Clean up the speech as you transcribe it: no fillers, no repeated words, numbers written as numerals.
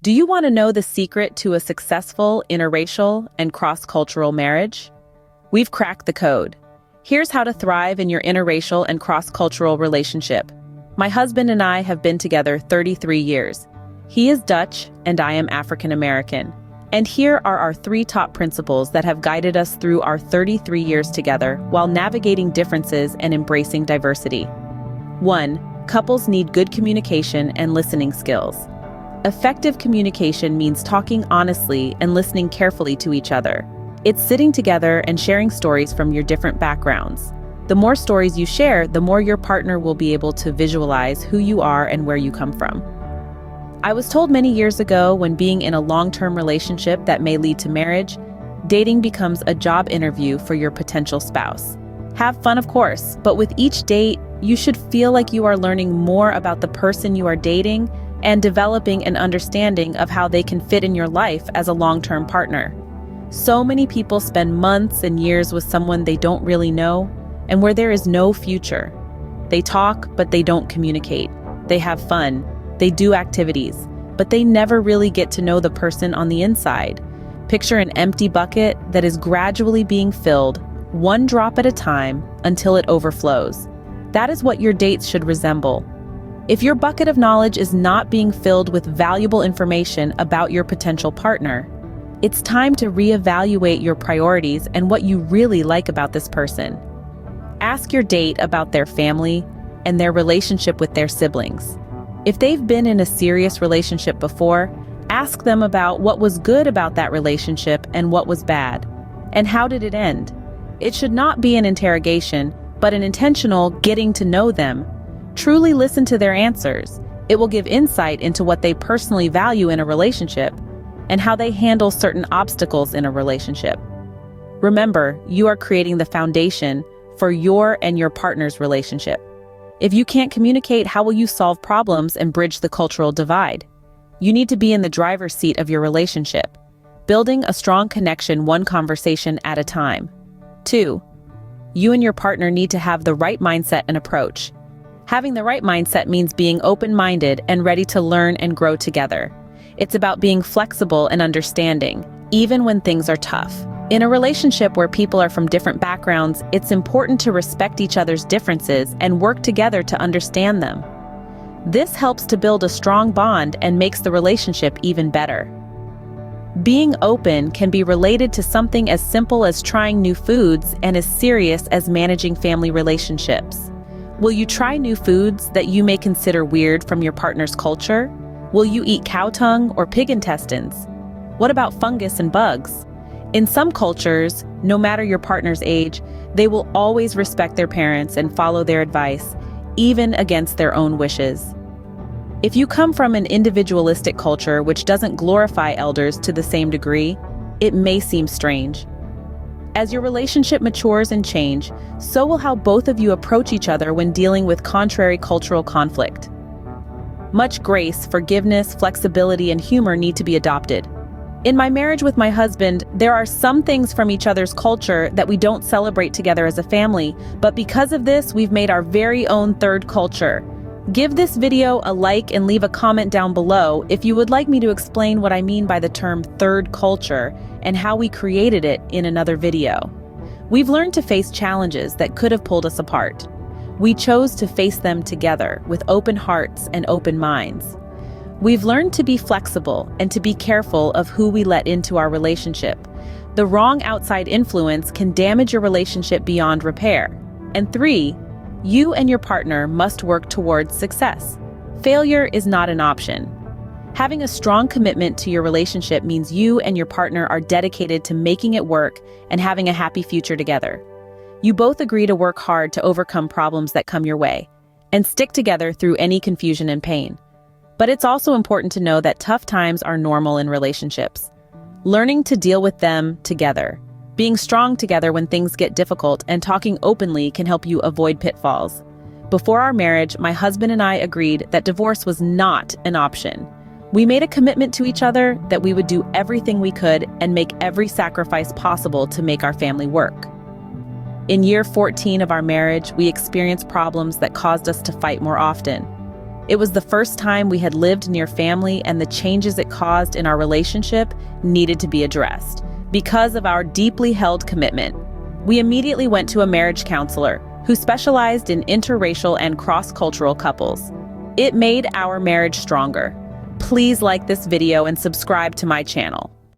Do you want to know the secret to a successful interracial and cross-cultural marriage? We've cracked the code. Here's how to thrive in your interracial and cross-cultural relationship. My husband and I have been together 33 years. He is Dutch and I am African American. And here are our 3 top principles that have guided us through our 33 years together while navigating differences and embracing diversity. 1. Couples need good communication and listening skills. Effective communication means talking honestly and listening carefully to each other. It's sitting together and sharing stories from your different backgrounds. The more stories you share, the more your partner will be able to visualize who you are and where you come from. I was told many years ago, when being in a long-term relationship that may lead to marriage, dating becomes a job interview for your potential spouse. Have fun, of course, but with each date, you should feel like you are learning more about the person you are dating and developing an understanding of how they can fit in your life as a long-term partner. So many people spend months and years with someone they don't really know and where there is no future. They talk, but they don't communicate. They have fun, they do activities, but they never really get to know the person on the inside. Picture an empty bucket that is gradually being filled, one drop at a time, until it overflows. That is what your dates should resemble. If your bucket of knowledge is not being filled with valuable information about your potential partner, it's time to reevaluate your priorities and what you really like about this person. Ask your date about their family and their relationship with their siblings. If they've been in a serious relationship before, ask them about what was good about that relationship and what was bad, and how did it end. It should not be an interrogation, but an intentional getting to know them. Truly listen to their answers. It will give insight into what they personally value in a relationship and how they handle certain obstacles in a relationship. Remember, you are creating the foundation for your and your partner's relationship. If you can't communicate, how will you solve problems and bridge the cultural divide? You need to be in the driver's seat of your relationship, building a strong connection one conversation at a time. 2. You and your partner need to have the right mindset and approach. Having the right mindset means being open-minded and ready to learn and grow together. It's about being flexible and understanding, even when things are tough. In a relationship where people are from different backgrounds, it's important to respect each other's differences and work together to understand them. This helps to build a strong bond and makes the relationship even better. Being open can be related to something as simple as trying new foods and as serious as managing family relationships. Will you try new foods that you may consider weird from your partner's culture? Will you eat cow tongue or pig intestines? What about fungus and bugs? In some cultures, no matter your partner's age, they will always respect their parents and follow their advice, even against their own wishes. If you come from an individualistic culture which doesn't glorify elders to the same degree, it may seem strange. As your relationship matures and change, so will how both of you approach each other when dealing with contrary cultural conflict. Much grace, forgiveness, flexibility, and humor need to be adopted. In my marriage with my husband, there are some things from each other's culture that we don't celebrate together as a family, but because of this, we've made our very own third culture. Give this video a like and leave a comment down below if you would like me to explain what I mean by the term third culture and how we created it in another video. We've learned to face challenges that could have pulled us apart. We chose to face them together with open hearts and open minds. We've learned to be flexible and to be careful of who we let into our relationship. The wrong outside influence can damage your relationship beyond repair. And 3, you and your partner must work towards success. Failure is not an option. Having a strong commitment to your relationship means you and your partner are dedicated to making it work and having a happy future together. You both agree to work hard to overcome problems that come your way and stick together through any confusion and pain. But it's also important to know that tough times are normal in relationships. Learning to deal with them together, being strong together when things get difficult, and talking openly can help you avoid pitfalls. Before our marriage, my husband and I agreed that divorce was not an option. We made a commitment to each other that we would do everything we could and make every sacrifice possible to make our family work. In year 14 of our marriage, we experienced problems that caused us to fight more often. It was the first time we had lived near family, and the changes it caused in our relationship needed to be addressed. Because of our deeply held commitment, we immediately went to a marriage counselor who specialized in interracial and cross-cultural couples. It made our marriage stronger. Please like this video and subscribe to my channel.